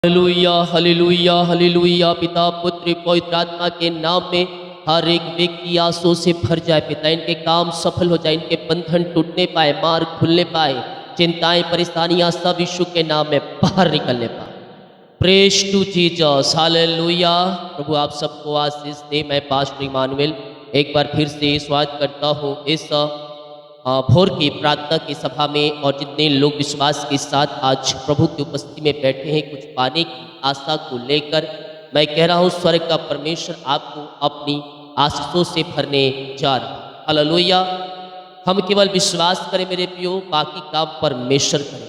Hallelujah hallelujah hallelujah. पिता पुत्र पवित्र आत्मा के नाम में हर एक व्यक्ति आंसू से भर जाए पिता, इनके काम सफल हो जाए, इनके बंधन टूटने पाए, मार्ग खुलने पाए, चिंताएं परेशानियां सब यीशु के नाम में बाहर निकलने पाए। Praise to Jesus, hallelujah. प्रभु आप सबको आशीष दे। मैं पास्टर इमानुएल एक बार फिर से स्वागत करता हूँ इस भोर की प्रार्थना की सभा में। और जितने लोग विश्वास के साथ आज प्रभु की उपस्थिति में बैठे हैं कुछ पाने की आशा को लेकर, मैं कह रहा हूँ स्वर्ग का परमेश्वर आपको अपनी आशीषों से भरने जा रहा है। हालेलुया। हम केवल विश्वास करें मेरे प्रियो, बाकी काम परमेश्वर करें।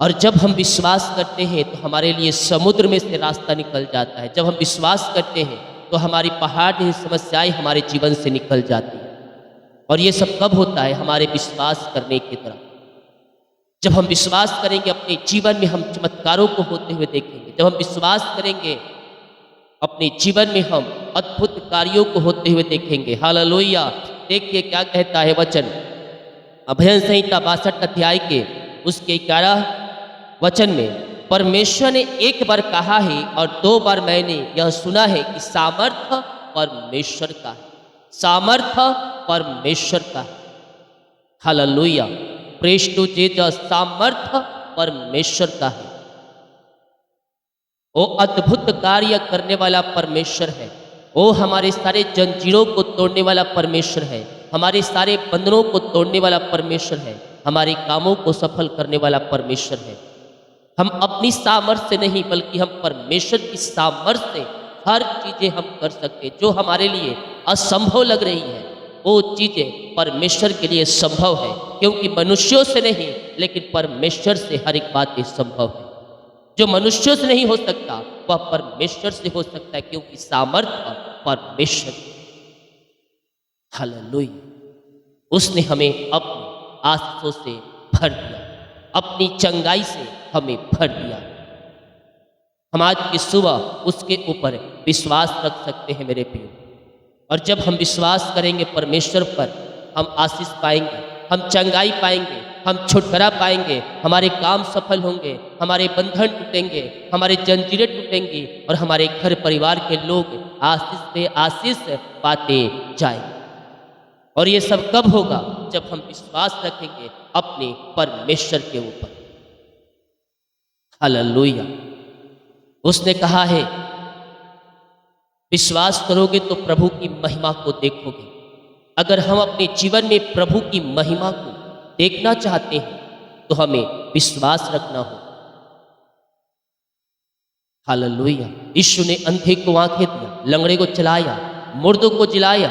और जब हम विश्वास करते हैं तो हमारे लिए समुद्र में से रास्ता निकल जाता है। जब हम विश्वास करते हैं तो हमारी पहाड़ की समस्याएं हमारे जीवन से निकल जाती हैं। और ये सब कब होता है? हमारे विश्वास करने की तरह। जब हम विश्वास करेंगे अपने जीवन में हम चमत्कारों को होते हुए देखेंगे। जब हम विश्वास करेंगे अपने जीवन में हम अद्भुत कार्यों को होते हुए देखेंगे। हालेलुया। देखिए क्या कहता है वचन, भजन संहिता 62 अध्याय के उसके 11 वचन में, परमेश्वर ने एक बार कहा है और 2 बार मैंने यह सुना है कि सामर्थ्य परमेश्वर का है। सामर्थ्य परमेश्वर का है। हालेलुया। Praise to Jesus. सामर्थ्य परमेश्वर का है। वो अद्भुत कार्य करने वाला परमेश्वर है। वो हमारे सारे जंजीरों को तोड़ने वाला परमेश्वर है। हमारे सारे बंधनों को तोड़ने वाला परमेश्वर है। हमारे कामों को सफल करने वाला परमेश्वर है। हम अपनी सामर्थ्य से नहीं बल्कि हम परमेश्वर की सामर्थ्य से हर चीजें हम कर सकते हैं। जो हमारे लिए असंभव लग रही है वो चीजें परमेश्वर के लिए संभव है, क्योंकि मनुष्यों से नहीं लेकिन परमेश्वर से हर एक बात संभव है। जो मनुष्यों से नहीं हो सकता वह परमेश्वर से हो सकता है, क्योंकि सामर्थ्य परमेश्वर। हालेलुया। उसने हमें अपनी आशीषों से भर दिया, अपनी चंगाई से हमें भर दिया। हम आज की सुबह उसके ऊपर विश्वास रख सकते हैं मेरे प्रियो। और जब हम विश्वास करेंगे परमेश्वर पर, हम आशीष पाएंगे, हम चंगाई पाएंगे, हम छुटकारा पाएंगे, हमारे काम सफल होंगे, हमारे बंधन टूटेंगे, हमारे जंजीरें टूटेंगी और हमारे घर परिवार के लोग आशीष पे आशीष पाते जाएंगे। और ये सब कब होगा? जब हम विश्वास रखेंगे अपने परमेश्वर के ऊपर। हालेलुया। उसने कहा है विश्वास करोगे तो प्रभु की महिमा को देखोगे। अगर हम अपने जीवन में प्रभु की महिमा को देखना चाहते हैं तो हमें विश्वास रखना हो। हालेलुया। यीशु ने अंधे को आंखें दिया, लंगड़े को चलाया, मुर्दों को जिलाया।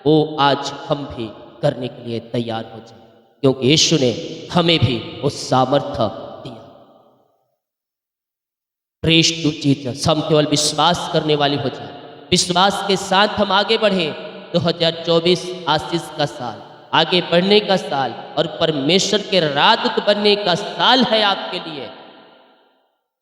वो आज हम भी करने के लिए तैयार हो जाए, क्योंकि यीशु ने हमें भी वो सामर्थ्य दिया। Praise to Jesus. हम केवल विश्वास करने वाले हो जाए, विश्वास के साथ हम आगे बढ़े। 2024 आशीष का साल, आगे बढ़ने का साल और परमेश्वर के राजदूत बनने का साल है आपके लिए।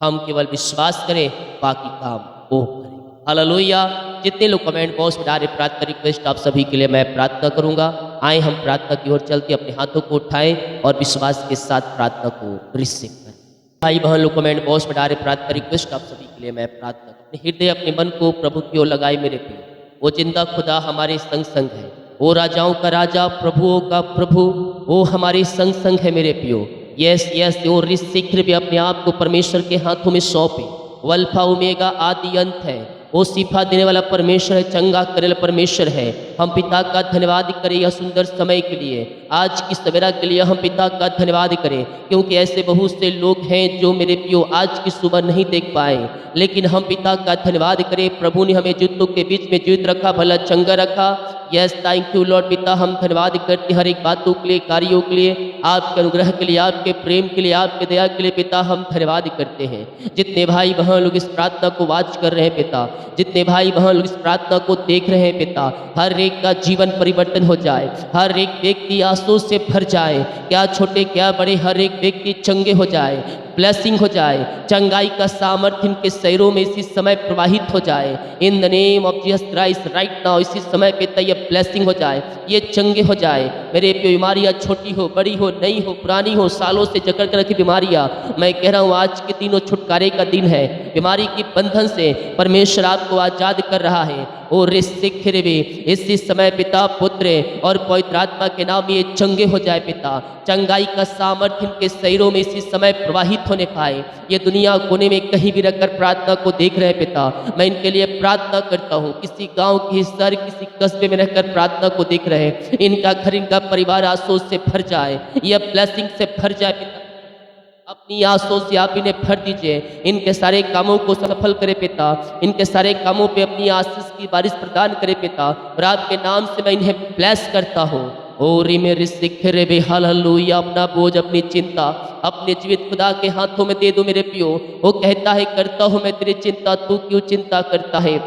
हम केवल विश्वास करें, बाकी काम वो करें। हालेलुया। जितने लोग कमेंट बॉक्स में डाले प्रार्थना रिक्वेस्ट, आप सभी के लिए मैं प्रार्थना करूंगा। आए हम प्रार्थना की ओर चलते अपने हाथों को उठाएं और विश्वास के साथ प्रार्थना को रिसीव करें। भाई बहन लोग कमेंट बॉक्स में डाले प्रार्थना रिक्वेस्ट, आप सभी के लिए मैं प्रार्थना। अपने हृदय अपने मन को प्रभु की ओर लगाए मेरे प्रिय। वो जिंदा खुदा हमारे संग संग है, वो राजाओं का राजा, प्रभुओं का प्रभु, वो हमारे संग संग है मेरे प्रियो। Yes yes. और शीघ्र भी अपने आप को परमेश्वर के हाथों में सौंपे। वो अल्फा ओमेगा आदि अंत है। वो शिफा देने वाला परमेश्वर है, चंगा करे वाला परमेश्वर है। हम पिता का धन्यवाद करें यह सुंदर समय के लिए, आज की सवेरा के लिए हम पिता का धन्यवाद करें, क्योंकि ऐसे बहुत से लोग हैं जो मेरे प्रियो आज की सुबह नहीं देख पाए। लेकिन हम पिता का धन्यवाद करें, प्रभु ने हमें जूतों के बीच में जीवित रखा, भला चंगा रखा। Yes, thank you Lord. पिता हम धन्यवाद करते हर एक बातों के लिए, कार्यों के लिए, आपके अनुग्रह के लिए, आपके प्रेम के लिए, आपके दया के लिए। पिता हम धन्यवाद करते हैं। जितने भाई बहन लोग इस प्रार्थना को वाच कर रहे हैं पिता, जितने भाई बहन लोग इस प्रार्थना को देख रहे हैं पिता, हर एक का जीवन परिवर्तन हो जाए, हर एक व्यक्ति आंसू से भर जाए, क्या छोटे क्या बड़े, हर एक व्यक्ति चंगे हो जाए। ब्लेसिंग हो जाए, चंगाई का सामर्थ्य इनके शरीरों में इसी समय प्रवाहित हो जाए। In the name of Jesus Christ right now इसी समय पिता ये ब्लेसिंग हो जाए, ये चंगे हो जाए। मेरे पे बीमारियाँ छोटी हो, बड़ी हो, नई हो, पुरानी हो, सालों से जकड़ कर रखी बीमारियाँ, मैं कह रहा हूँ आज के दिनों छुटकारे का दिन है। बीमारी की बंधन से परमेश्वर आपको आजाद कर रहा है। और इसी समय पिता, पुत्र और पवित्र आत्मा के नाम ये चंगे हो जाए पिता। चंगाई का सामर्थ्य इनके शरीरों में इसी समय प्रवाहित होने पाए। ये दुनिया कोने में कहीं भी रखकर प्रार्थना को देख रहे हैं पिता, मैं इनके लिए प्रार्थना करता हूँ। किसी गांव, किसी शहर, किसी कस्बे में रहकर प्रार्थना को देख रहे हैं, इनका घर, इनका परिवार आंसू से भर जाए, यह ब्लेसिंग से भर जाए पिता। अपनी आंसू से आप इन्हें भर दीजिए, इनके सारे कामों को सफल करे पिता, इनके सारे कामों पे अपनी आशीष की बारिश प्रदान करे पिता। और आपके नाम से मैं इन्हें ब्लेस करता हूँ। और मेरे सिखरे बे हालेलुया। अपना बोझ, अपनी चिंता अपने जीवित खुदा के हाथों में दे दो मेरे पियो। वो कहता है करता हूँ मैं तेरी चिंता, तू क्यों चिंता करता है।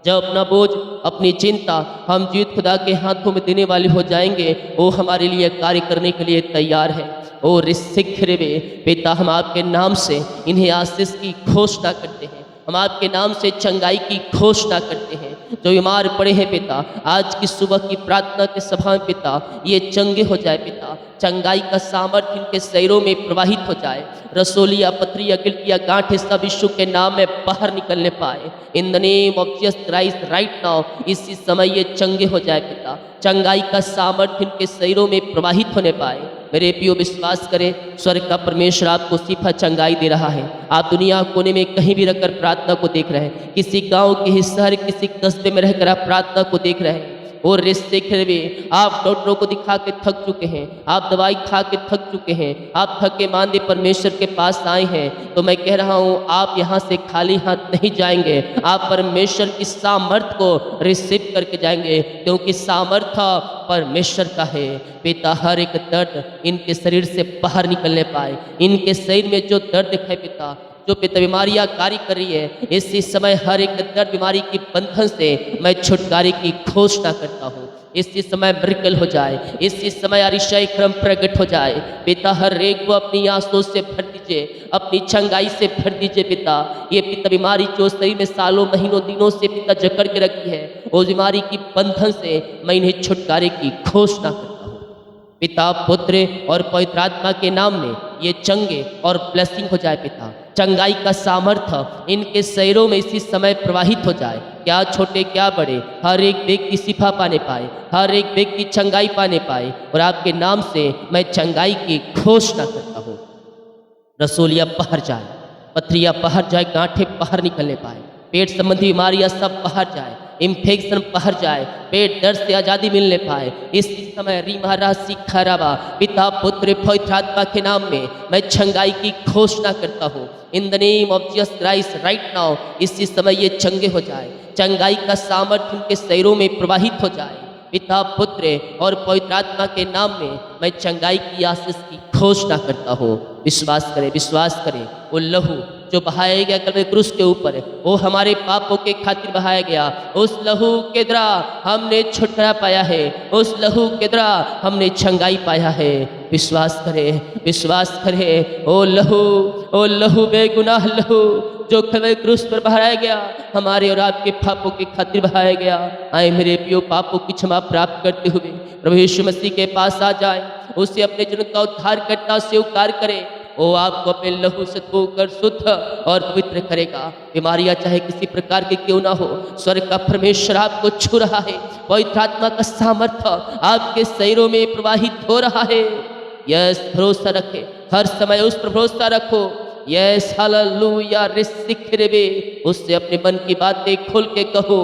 जब अपना बोझ, अपनी चिंता हम जीवित खुदा के हाथों में देने वाले हो जाएंगे, वो हमारे लिए कार्य करने के लिए तैयार है। और इस सिखरे में पिता, हम आपके नाम से इन्हें आशीष की घोषणा करते हैं, हम आपके नाम से चंगाई की घोषणा करते हैं। जो बीमार पड़े हैं पिता, आज की सुबह की प्रार्थना के सभा में पिता, ये चंगे हो जाए पिता। चंगाई का सामर्थ्य इनके शरीरों में प्रवाहित हो जाए। रसोलिया, पथरिया, गिल्टिया, गांठे सब यीशु के नाम में बाहर निकलने पाए। In the name of Jesus Christ right now इसी समय ये चंगे हो जाए पिता। चंगाई का सामर्थ्य इनके शरीरों में प्रवाहित होने पाए। मेरे पियो विश्वास करें, स्वर्ग का परमेश्वर आपको सिफा चंगाई दे रहा है। आप दुनिया कोने में कहीं भी रहकर प्रार्थना को देख रहे हैं, किसी गांव, किसी शहर, किसी कस्बे में रहकर आप प्रार्थना को देख रहे हैं। और रिश्ते खेलवे, आप डॉक्टरों को दिखा के थक चुके हैं, आप दवाई खा के थक चुके हैं, आप थके मांदे परमेश्वर के पास आए हैं, तो मैं कह रहा हूँ आप यहाँ से खाली हाथ नहीं जाएंगे। आप परमेश्वर की सामर्थ को रिसीव करके जाएंगे, क्योंकि सामर्थ्य परमेश्वर का है। पिता, हर एक दर्द इनके शरीर से बाहर निकलने पाए। इनके शरीर में जो दर्द है पिता, जो पिता बीमारियां कार्य कर रही है, इसी समय हर एक दर्द बीमारी की बंधन से मैं छुटकारे की घोषणा करता हूँ। इसी समय मिरेकल हो जाए, इसी समय अतिशय क्रम प्रकट हो जाए। पिता, हर एक को अपनी आंसू से भर दीजिए, अपनी चंगाई से भर दीजिए पिता। ये पिता बीमारी जो शरीर में सालों, महीनों, दिनों से पिता जकड़ के रखी है, उस बीमारी की बंधन से मैं इन्हें छुटकारे की घोषणा करता हूँ। पिता, पुत्र और पवित्र आत्मा के नाम में ये चंगे और ब्लेसिंग हो जाए पिता। चंगाई का सामर्थ्य इनके शरीरों में इसी समय प्रवाहित हो जाए। क्या छोटे, क्या बड़े, हर एक व्यक्ति शिफा पाने पाए, हर एक व्यक्ति चंगाई पाने पाए। और आपके नाम से मैं चंगाई की घोषणा करता हूँ। रसोलिया बाहर जाए, पथरिया बाहर जाए, गांठे बाहर निकलने पाए, पेट संबंधी बीमारियां सब बाहर जाए, इन्फेक्शन बाहर जाए, पेट दर्द से आज़ादी मिलने पाए। इस समय रीमारा सिखारावा, पिता, पुत्र, पवित्र आत्मा के नाम में मैं चंगाई की घोषणा करता हूँ। In the name of Jesus Christ right now इसी समय ये चंगे हो जाए। चंगाई का सामर्थ्य उनके शरीरों में प्रवाहित हो जाए। पिता, पुत्र और पवित्र आत्मा के नाम में मैं चंगाई की आशीष की घोषणा करता हूँ। विश्वास करें, विश्वास करें। वो लहू जो बहाया गया कलवे क्रूस के ऊपर, वो हमारे पापों के खातिर बहाया गया। उस लहू के द्वारा हमने छुटकारा पाया है, उस लहू के द्वारा हमने चंगाई पाया है। विश्वास करें, विश्वास करें। ओ लहू बेगुनाह लहू जो कलवे क्रूस पर बहाया गया, हमारे और आपके पापों के खातिर बहाया गया। आए मेरे पियो, पापों की क्षमा प्राप्त करते हुए प्रभु यीशु मसीह के पास आ जाए, उसे अपने जन का उद्धार करता स्वीकार करें। वो आपको अपने लहू से धोकर शुद्ध और पवित्र करेगा। बीमारियां चाहे किसी प्रकार की क्यों ना हो, स्वर्ग का परमेश्वर आपको छू रहा है। पवित्र आत्मा का सामर्थ्य आपके शरीरों में प्रवाहित हो रहा है। यस, भरोसा रखे, हर समय उस पर भरोसा रखो। Yes, hallelujah. रिसिखरेबे, उससे अपने मन की बातें खोल के कहो,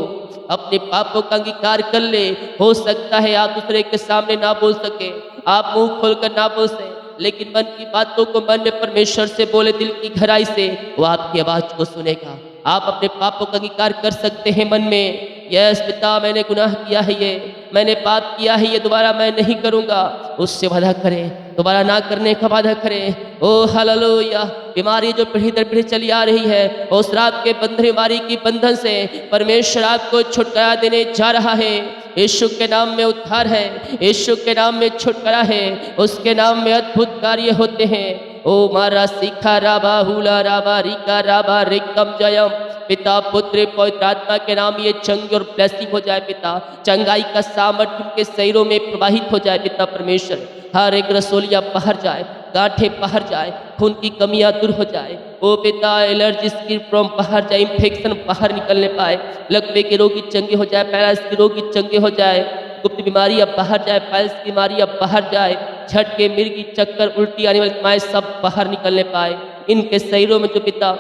अपने पापों का अंगीकार कर ले। हो सकता है आप दूसरे के सामने ना बोल सके, आप मुंह खोलकर ना बोल सके, लेकिन मन की बातों को मन में परमेश्वर से बोले दिल की गहराई से, वो आपकी आवाज को सुनेगा। आप अपने पापों का अंगीकार कर सकते हैं मन में। यस पिता, मैंने गुनाह किया है, ये मैंने पाप किया है, ये दोबारा मैं नहीं करूँगा। उससे वादा करें, दोबारा ना करने का वादा करें। ओ हालेलुया। बीमारी जो पीढ़ी दर पीढ़ी चली आ रही है, उस श्राप के बंधन, बीमारी की बंधन से परमेश्वर आपको छुटकारा देने जा रहा है। यीशु के नाम में उद्धार है, यीशु के नाम में छुटकारा है, उसके नाम में अद्भुत कार्य होते हैं। ओ मारा शिखा राबा हुला राबा रिका राबा रिकम जयम। पिता पुत्र पवित्र आत्मा के नाम ये चंगी और ब्लेसिंग हो जाए पिता। चंगाई का सामर्थ्य उनके शरीरों में प्रवाहित हो जाए पिता परमेश्वर। हर एक रसोलिया बाहर जाए, गांठें बाहर जाए, खून की कमियां दूर हो जाए। ओ पिता एलर्जी की प्रॉब्लम बाहर जाए, इन्फेक्शन बाहर निकलने पाए, लकवे के रोगी चंगे हो जाए, पैरालिसिस के रोगी चंगे हो जाए, गुप्त बीमारी अब बाहर जाए, पाइल्स की बीमारी अब बाहर जाए, झटके मिर्गी चक्कर उल्टी आने वाली बीमारी सब बाहर निकलने पाए। इनके शरीरों में जो पिता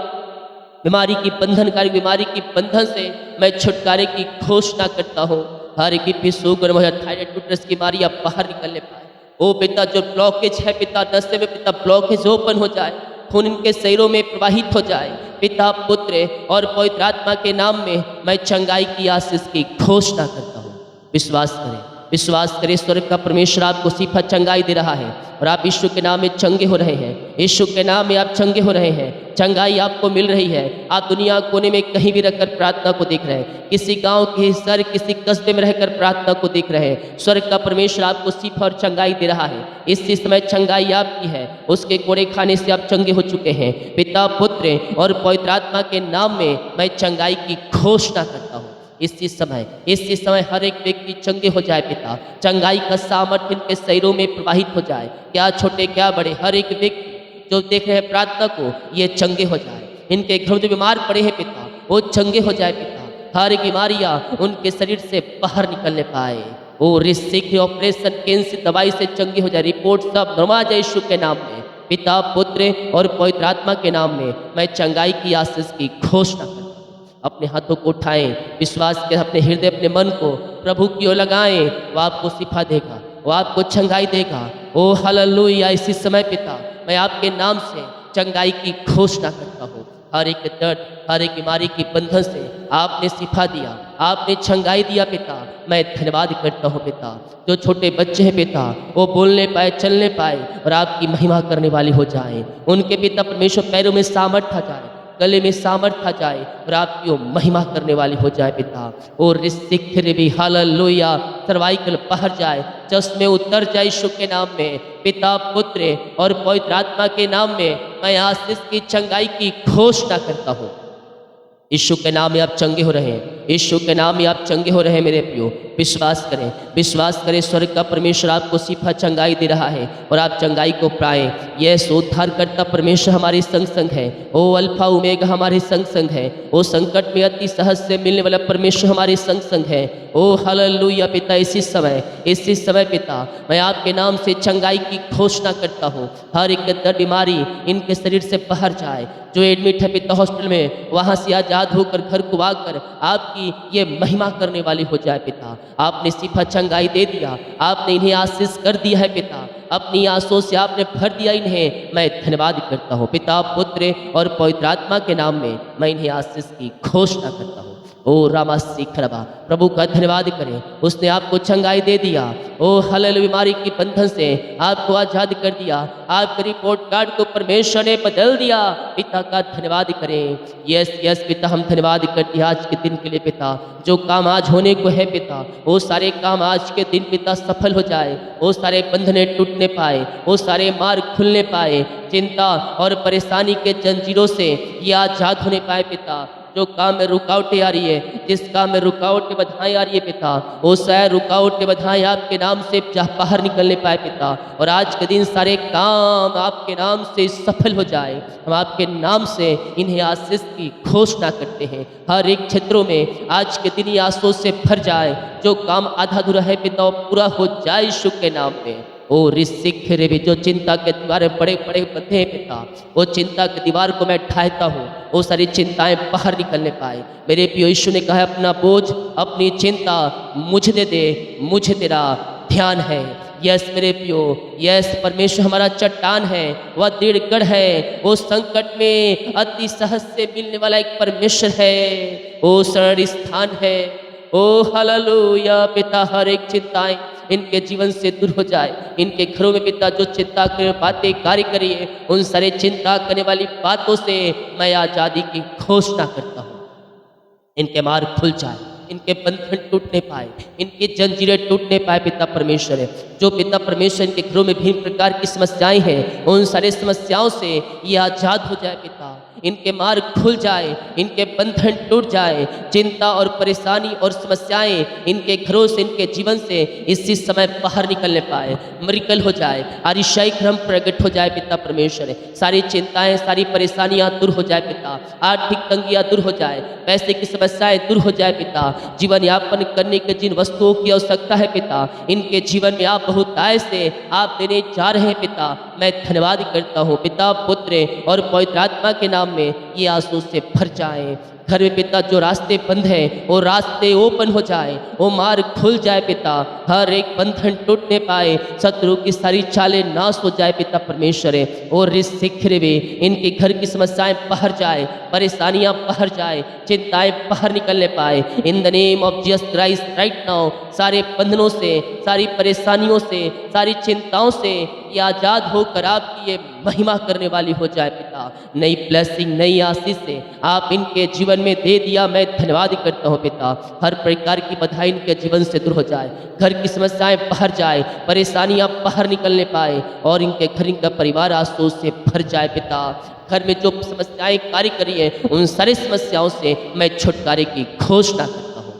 बीमारी की बंधनकारी बीमारी की बंधन से मैं छुटकारे की घोषणा करता हूँ। हर एक बीपी शुगर थायराइड यूट्रस की बीमारी अब बाहर निकलने पाए। ओ पिता जो ब्लॉकेज है पिता नशे में पिता ब्लॉकेज ओपन हो जाए, खून इनके शरीरों में प्रवाहित हो जाए। पिता पुत्र और पवित्र आत्मा के नाम में मैं चंगाई की आशीष की घोषणा करता हूँ। विश्वास करें, विश्वास करें, स्वर्ग का परमेश्वर आपको सिफा चंगाई दे रहा है और आप यीशु के नाम में चंगे हो रहे हैं। यीशु के नाम में आप चंगे हो रहे हैं, चंगाई आपको मिल रही है। आप दुनिया कोने में कहीं भी रहकर प्रार्थना को देख रहे हैं, किसी गांव के शहर किसी कस्बे में रहकर प्रार्थना को देख रहे हैं। स्वर्ग का परमेश्वर आपको सिफा और चंगाई दे रहा है। इसी समय चंगाई आपकी है, उसके कोड़े खाने से आप चंगे हो चुके हैं। पिता पुत्र और पवित्र आत्मा के नाम में मैं चंगाई की घोषणा करता हूँ। इसी समय हर एक व्यक्ति चंगे हो जाए पिता। चंगाई का सामर्थ्य इनके शरीरों में प्रवाहित हो जाए, क्या छोटे क्या बड़े, हर एक व्यक्ति जो देख रहे हैं प्रार्थना को ये चंगे हो जाए। इनके घर में जो बीमार पड़े हैं पिता वो चंगे हो जाए पिता। हर एक बीमारियां उनके शरीर से बाहर निकलने पाए। वो रिस्क ऑपरेशन कैंसर दवाई से चंगे हो जाए, रिपोर्ट सब नरमा जाए यीशु के नाम में। पिता पुत्र और पवित्र आत्मा के नाम में मैं चंगाई की आशीष की घोषणा करता हूं। अपने हाथों को उठाएं, विश्वास के अपने हृदय अपने मन को प्रभु की ओर लगाएं। वो आपको सिफा देगा, वो आपको चंगाई देगा। ओ हालेलुया। इसी समय पिता मैं आपके नाम से चंगाई की घोषणा करता हूँ। हर एक दर्द, हर एक बीमारी की बंधन से आपने सिफा दिया, आपने चंगाई दिया पिता। मैं धन्यवाद करता हूँ पिता। जो छोटे बच्चे हैं पिता वो बोलने पाए, चलने पाए और आपकी महिमा करने वाली हो जाए। उनके पिता परमेश्वर पैरों में सामर्थ्य आ जाए, गले में सामर्थ्य आ जाए और आपकी वो महिमा करने वाली हो जाए पिता। और रिस्तिक भी हालेलुया। सर्वाइकल बाहर जाए, चश्मे उतर जाए यीशु के नाम में। पिता पुत्र और पवित्र आत्मा के नाम में मैं आशीष की चंगाई की घोषणा करता हूँ। यीशु के नाम में आप चंगे हो रहे हैं, यीशु के नाम में आप चंगे हो रहे हैं मेरे प्रियो। विश्वास करें, विश्वास करें, स्वर्ग का परमेश्वर आपको सिफा चंगाई दे रहा है और आप चंगाई को पाएं। यह उद्धार करता परमेश्वर हमारे संग संग है। ओ अल्फा ओमेगा हमारे संग संग है। ओ संकट में अति सहज से मिलने वाला परमेश्वर हमारे संग संग है। ओ हालेलुया पिता। इसी समय पिता मैं आपके नाम से चंगाई की घोषणा करता हूँ। हर एक दर्द बीमारी इनके शरीर से बाहर जाए। जो एडमिट है पिता हॉस्पिटल में, वहाँ से आजाद होकर घर को आकर आपकी ये महिमा करने वाली हो जाए पिता। आपने सिफा चंगाई दे दिया, आपने इन्हें आशीष कर दिया है पिता। अपनी आंसुओं से आपने भर दिया इन्हें। मैं धन्यवाद करता हूँ पिता पुत्र और पवित्र आत्मा के नाम में मैं इन्हें आशीष की घोषणा करता हूँ। ओ रामा सीखरबा, प्रभु का धन्यवाद करें, उसने आपको चंगाई दे दिया। ओ हालेलुया। बीमारी की बंधन से आपको आजाद कर दिया, आपके रिपोर्ट कार्ड को परमेश्वर ने बदल दिया। पिता का धन्यवाद करें। यस यस पिता, हम धन्यवाद करते हैं आज के दिन के लिए पिता। जो काम आज होने को है पिता, वो सारे काम आज के दिन पिता सफल हो जाए। वो सारे बंधने टूटने पाए, वो सारे मार्ग खुलने पाए। चिंता और परेशानी के जंजीरों से ये आजाद होने पाए पिता। जो काम में रुकावटें आ रही है, जिस काम में रुकावटें बाधाएं आ रही है पिता, वो सारे रुकावटें बाधाएं आपके नाम से बाहर निकलने पाए पिता। और आज के दिन सारे काम आपके नाम से सफल हो जाए। हम आपके नाम से इन्हें आशीष की घोषणा करते हैं। हर एक क्षेत्रों में आज के दिन ये आशीष से भर जाए। जो काम आधा अधूरा है पिता वो पूरा हो जाए यीशु के नाम में। ओ ऋषिक भी जो चिंता के दीवारें बड़े बड़े बंधे हैं पिता, वो चिंता की दीवार को मैं ढाता हूँ। वो सारी चिंताएं बाहर निकलने पाए। मेरे प्रिय यीशु ने कहा अपना बोझ अपनी चिंता मुझे दे दे, मुझे तेरा ध्यान है। यस मेरे प्रियो, यस परमेश्वर हमारा चट्टान है, वह दृढ़ है। वो संकट में अति सहज से मिलने वाला एक परमेश्वर है। वो शरण स्थान है। ओ हालेलुया पिता। हर एक चिंताएं इनके जीवन से दूर हो जाए। इनके घरों में पिता जो चिंता कर बातें कार्य करिए, उन सारे चिंता करने वाली बातों से मैं आजादी की घोषणा करता हूँ। इनके मार्ग खुल जाए, इनके बंधन टूटने पाए, इनकी जंजीरें टूटने पाए पिता परमेश्वर है। जो पिता परमेश्वर इनके घरों में विभिन्न प्रकार की समस्याएं हैं, उन सारी समस्याओं से ये आज़ाद हो जाए पिता, इनके मार्ग खुल जाए, इनके बंधन टूट जाए, चिंता और परेशानी और समस्याएं इनके घरों से, इनके जीवन से इसी समय बाहर निकलने पाए, मिरेकल हो जाए, आरिशाई क्रम प्रकट हो जाए पिता परमेश्वर है। सारी चिंताएं, सारी परेशानियां दूर हो जाए पिता, आर्थिक तंगियां दूर हो जाए, पैसे की समस्याएं दूर हो जाए पिता, जीवन यापन करने के जिन वस्तुओं की आवश्यकता है पिता, इनके जीवन में आप बहुतायत से आप देने जा रहे हैं पिता। मैं धन्यवाद करता हूँ पिता, पुत्र और पवित्र आत्मा के नाम में ये आंसू से भर जाए। घर में पिता जो रास्ते बंद हैं वो रास्ते ओपन हो जाए, वो मार्ग खुल जाए पिता, हर एक बंधन टूटने पाए, शत्रु की सारी चालें नाश हो जाए पिता परमेश्वर है। और इस शिखर में इनके घर की समस्याएं बाहर जाए, परेशानियां बाहर जाए, चिंताएं बाहर निकलने पाए। In the name of Jesus Christ right now सारे बंधनों से, सारी परेशानियों से, सारी चिंताओं से ये आज़ाद होकर आपकी ये महिमा करने वाली हो जाए पिता। नई ब्लेसिंग, नई आशीष से आप इनके जीवन में दे दिया, मैं धन्यवाद करता हूँ पिता। हर प्रकार की बधाई इनके जीवन से दूर हो जाए, घर की समस्याएं बाहर जाए, परेशानियां बाहर निकलने पाए और इनके घर, इनका परिवार आंसू से भर जाए पिता। घर में जो समस्याएं कार्य करी है उन सारी समस्याओं से मैं छुटकारे की घोषणा करता हूँ।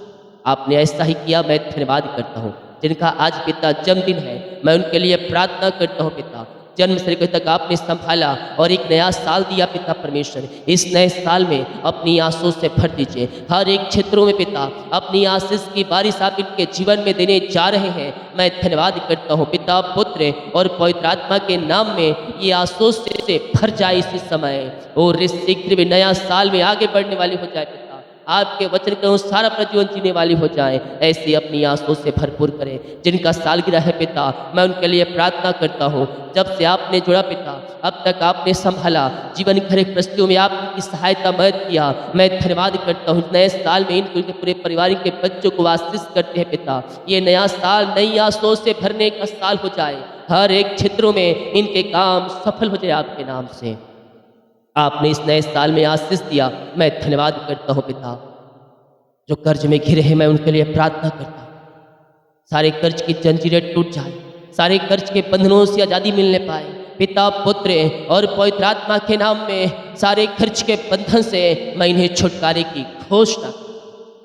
आपने ऐसा ही किया, मैं धन्यवाद करता हूँ। जिनका आज पिता जन्मदिन है, मैं उनके लिए प्रार्थना करता हूँ पिता। जन्म से लेकर तक आपने संभाला और एक नया साल दिया पिता परमेश्वर, इस नए साल में अपनी आंसू से भर दीजिए। हर एक क्षेत्रों में पिता अपनी आशीष की बारिश आप इनके जीवन में देने जा रहे हैं। मैं धन्यवाद करता हूँ पिता, पुत्र और पवित्र आत्मा के नाम में ये आंसू से भर जाए इसी समय, और इस शीघ्र में नया साल में आगे बढ़ने वाली हो जाए पिता। आपके वचन के अनुसार अपना जीवन जीने वाली हो जाए, ऐसे अपनी आंसू से भरपूर करें। जिनका सालगिरह है पिता, मैं उनके लिए प्रार्थना करता हूँ। जब से आपने जुड़ा पिता, अब तक आपने संभाला, जीवन की हर एक परिस्थितियों में आपकी सहायता मदद किया, मैं धन्यवाद करता हूँ। नए साल में इनके पूरे परिवार के बच्चों को आशीष करते हैं पिता। ये नया साल नई आंसू से भरने का साल हो जाए, हर एक क्षेत्रों में इनके काम सफल हो जाए आपके नाम से। आपने इस नए साल में आशीष दिया, मैं धन्यवाद करता हूँ पिता। जो कर्ज में घिरे हैं मैं उनके लिए प्रार्थना करता हूँ, सारे कर्ज की जंजीरें टूट जाए, सारे कर्ज के बंधनों से आज़ादी मिलने पाए पिता, पुत्र और पवित्र आत्मा के नाम में। सारे कर्ज के बंधन से मैं इन्हें छुटकारे की घोषणा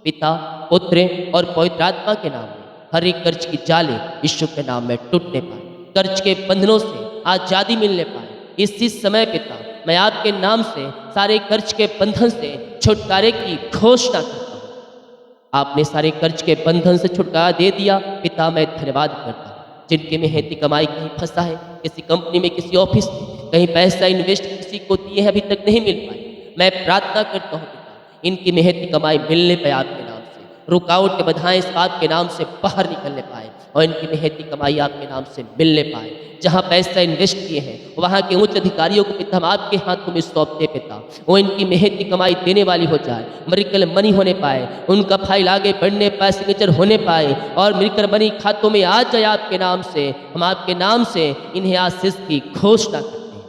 पिता, पुत्र और पवित्र आत्मा के नाम में। हर एक कर्ज की जाले यीशु के नाम में टूटने पाए, कर्ज के बंधनों से आज़ादी मिलने पाए इसी समय पिता। मैं आपके नाम से सारे कर्ज के बंधन से छुटकारे की घोषणा करता हूँ। आपने सारे कर्ज के बंधन से छुटकारा दे दिया पिता, मैं धन्यवाद करता हूँ। जिनके मेहनती कमाई कहीं फंसा है, किसी कंपनी में, किसी ऑफिस में, कहीं पैसा इन्वेस्ट किसी को दिए हैं अभी तक नहीं मिल पाए, मैं प्रार्थना करता हूँ पिता, इनकी मेहनती कमाई मिलने पाए आपके नाम से। रुकावट के बाधाएं इस बात के नाम से बाहर निकलने पाए और इनकी मेहनती कमाई आपके नाम से मिलने पाए। जहाँ पैसा इन्वेस्ट किए हैं वहाँ के उच्च अधिकारियों को पिता हम आपके हाथों में सौंपते पिता, वो इनकी मेहनती कमाई देने वाली हो जाए, मिरेकल मनी होने पाए, उनका फाइल आगे बढ़ने पाए, सिग्नेचर होने पाए और मिरेकल मनी खातों में आ जाए आपके नाम से। हम आपके नाम से इन्हें आशीष की घोषणा करते हैं।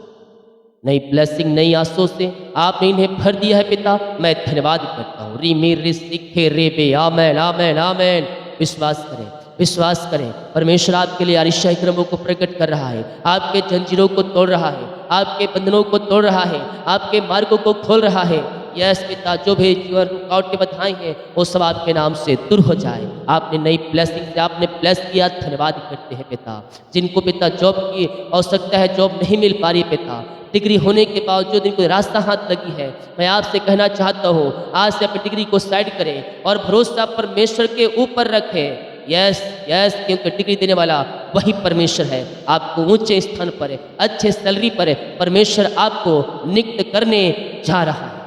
नई ब्लेसिंग, नई आंसू से आपने इन्हें भर दिया है पिता, मैं धन्यवाद करता हूँ। री मेरे सिखे रे बे आमेन आमेन आमेन। विश्वास करें, विश्वास करें, परमेश्वर आपके लिए आरिशाई क्रमों को प्रकट कर रहा है, आपके जंजीरों को तोड़ रहा है, आपके बंधनों को तोड़ रहा है, आपके मार्गों को खोल रहा है। यस पिता, जो भी जीवन रुकावट के बधाई हैं वो सब आपके नाम से दूर हो जाए। आपने नई ब्लेसिंग से आपने ब्लेस किया, धन्यवाद करते हैं पिता। जिनको पिता जॉब की आवश्यकता है, जॉब नहीं मिल पा रही पिता, डिग्री होने के बावजूद इनको रास्ता हाथ लगी है, मैं आपसे कहना चाहता हूँ आज से अपनी डिग्री को साइड करें और भरोसा परमेश्वर के ऊपर रखें। यस यस, क्योंकि डिग्री देने वाला वही परमेश्वर है। आपको ऊंचे स्थान पर, अच्छे सैलरी पर परमेश्वर आपको नियुक्त करने जा रहा है।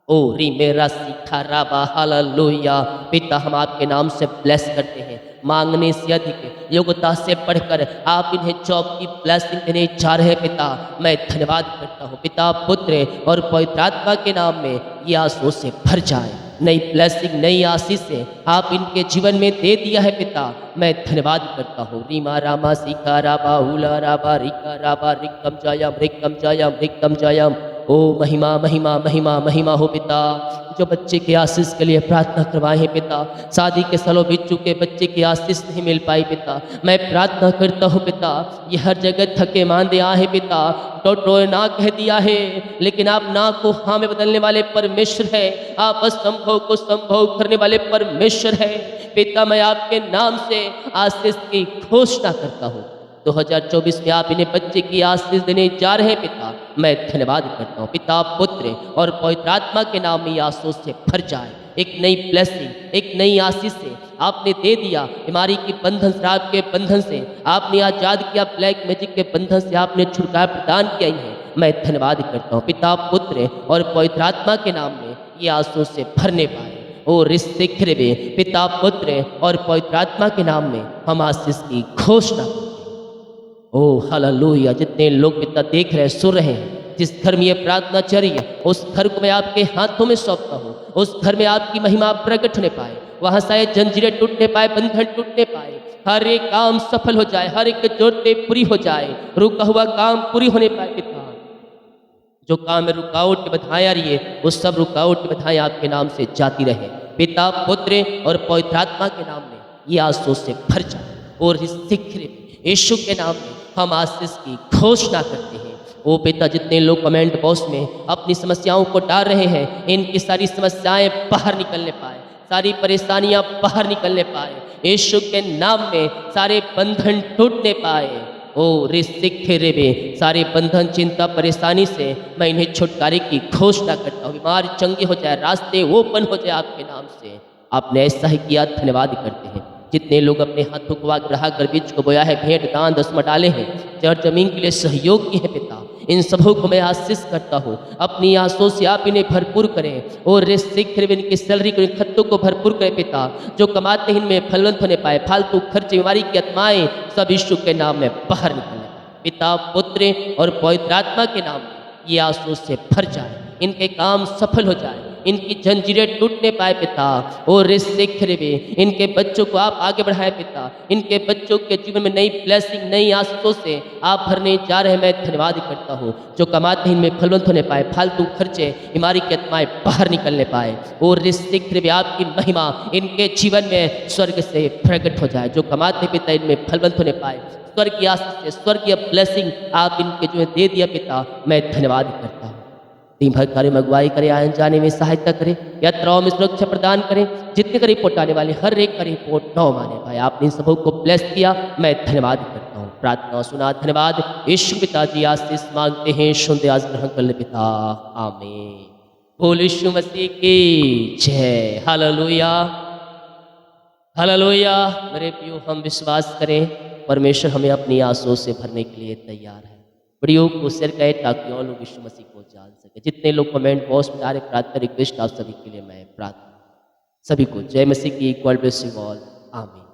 ओ री मेरा सीखा राबा हालेलुया। पिता, हम आपके नाम से ब्लेस करते हैं, मांगने से अधिक, योग्यता से बढ़कर आप इन्हें जॉब की ब्लेसिंग देने जा रहे हैं पिता। मैं धन्यवाद करता हूँ पिता, पुत्र और पवित्र आत्मा के नाम में ये आंसू से भर जाए। नई ब्लेसिंग, नई आशीष से आप इनके जीवन में दे दिया है पिता, मैं धन्यवाद करता हूँ। रीमा रामा सीका राबा हुला राबा रिका राबा रिकम जायम रिकम जायम रिकम जायम। ओ महिमा महिमा महिमा महिमा हो पिता। जो बच्चे के आशीष के लिए प्रार्थना करवाए हैं पिता, शादी के सालों बीत चुके बच्चे की आशीष नहीं मिल पाई पिता, मैं प्रार्थना करता हूँ पिता, ये हर जगह थके मांदे आए हैं पिता, डॉक्टरों ने ना कह दिया है, लेकिन आप ना को हाँ में बदलने वाले परमेश्वर है, आप असंभव को संभव करने वाले परमेश्वर है पिता। मैं आपके नाम से आशीष की घोषणा करता हूँ। 2024 में आप इन्हें बच्चे की आशीष देने जा रहे हैं पिता, मैं धन्यवाद करता हूँ पिता, पुत्र और पवित्र आत्मा के नाम में ये आशीष से भर जाए। एक नई ब्लेसिंग, एक नई आशीष से आपने दे दिया, बीमारी के बंधन, शराब के बंधन से आपने आजाद किया, ब्लैक मैजिक के बंधन से आपने छुटकारा प्रदान किया है। मैं धन्यवाद करता हूँ पिता, पुत्र और पवित्र आत्मा के नाम में ये आशीष से भरने पाए। ओ रिश्ते खिरवे पिता, पुत्र और पवित्र आत्मा के नाम में हम आशीष की घोषणा। ओ हालेलुया। जितने लोग पिता देख रहे हैं, सुन रहे हैं, जिस घर में ये प्रार्थना चल रही है उस घर को मैं आपके हाथों में सौंपता हूँ। उस घर में आपकी महिमा प्रकट होने पाए, वहाँ शायद जंजीरें टूटने पाए, बंधन टूटने पाए, हर एक काम सफल हो जाए, हर एक जरूरतें पूरी हो जाए, रुका हुआ काम पूरी होने पाए पिता। जो काम में रुकावट की बधाएं आ रही है, वो सब रुकावट की बधाएं आपके नाम से जाती रहे पिता, पुत्र और पवित्र आत्मा के नाम में ये आशीष से भर जाए। और इस शिखर यीशु के नाम में हम आशीष की घोषणा करते हैं। ओ पिता, जितने लोग कमेंट बॉक्स में अपनी समस्याओं को डाल रहे हैं, इनकी सारी समस्याएं बाहर निकलने पाए, सारी परेशानियां बाहर निकलने पाए, यीशु के नाम में सारे बंधन टूटने पाए। ओ रे सारे बंधन, चिंता, परेशानी से मैं इन्हें छुटकारे की घोषणा करता हूँ। बीमार चंगे हो जाए, रास्ते ओपन हो जाए आपके नाम से। आपने ऐसा ही किया, धन्यवाद करते हैं। जितने लोग अपने हाथों को आग बढ़ाकर बीज को बोया है, भेंट दान दसमा डाले हैं, जड़ जमीन के लिए सहयोग किए हैं पिता, इन सबों को मैं आशीष करता हूँ। अपनी आंसुओं से आप इन्हें भरपूर करें और इनकी सैलरी को, खत्तों को भरपूर करें पिता। जो कमाते हैं इनमें फलवंत होने पाए, फालतू खर्च, बीमारी की आत्माएं सब यीशु के नाम में बाहर निकले पिता, पुत्र और पवित्र आत्मा के नाम में ये आंसू से भर जाए, इनके काम सफल हो जाए, इनकी जंजीरें टूटने पाए पिता। और रिश्ते खिरवे इनके बच्चों को आप आगे बढ़ाए पिता, इनके बच्चों के जीवन में नई ब्लेसिंग, नई आशीषों से आप भरने जा रहे हैं। मैं धन्यवाद करता हूँ। जो कमाते हैं इनमें फलवंत होने पाए, फालतू खर्चे, बीमारी की आत्माएं बाहर निकलने पाए। और रिश्ते खिरवे आपकी महिमा इनके जीवन में स्वर्ग से प्रकट हो जाए। जो कमाते पिता इनमें फलवंत होने पाए, स्वर्गीय आशीष से, स्वर्गीय ब्लेसिंग आप इनके जो है दे दिया पिता। मैं धन्यवाद करता हूँ। दिन भर कार्य में अगुवाई करें, आने जाने में सहायता करें, यात्राओं में सुरक्षा प्रदान करें। जितने का रिपोर्ट आने वाले हर एक का रिपोर्ट न माने भाई, आपने इन सबों को ब्लेस किया। मैं धन्यवाद करता हूँ। प्रार्थना सुना, धन्यवाद। यीशु पिताजी आशीष मांगते हैं, सुनते आज ग्रहण कर ले पिता, आमीन। बोल यीशु मसीह की जय। Hallelujah, hallelujah. मेरे प्रियो, हम विश्वास करें परमेश्वर हमें अपनी आंसुओं से भरने के लिए तैयार है। वीडियो को शेयर करें ताकि और लोग यीशु मसीह को जान सके। जितने लोग कमेंट बॉक्स में आ रहे, प्रार्थना रिक्वेस्ट आप सभी के लिए मैं प्रार्थना, सभी को जय मसीह की। गॉड ब्लेस यू ऑल, आमीन।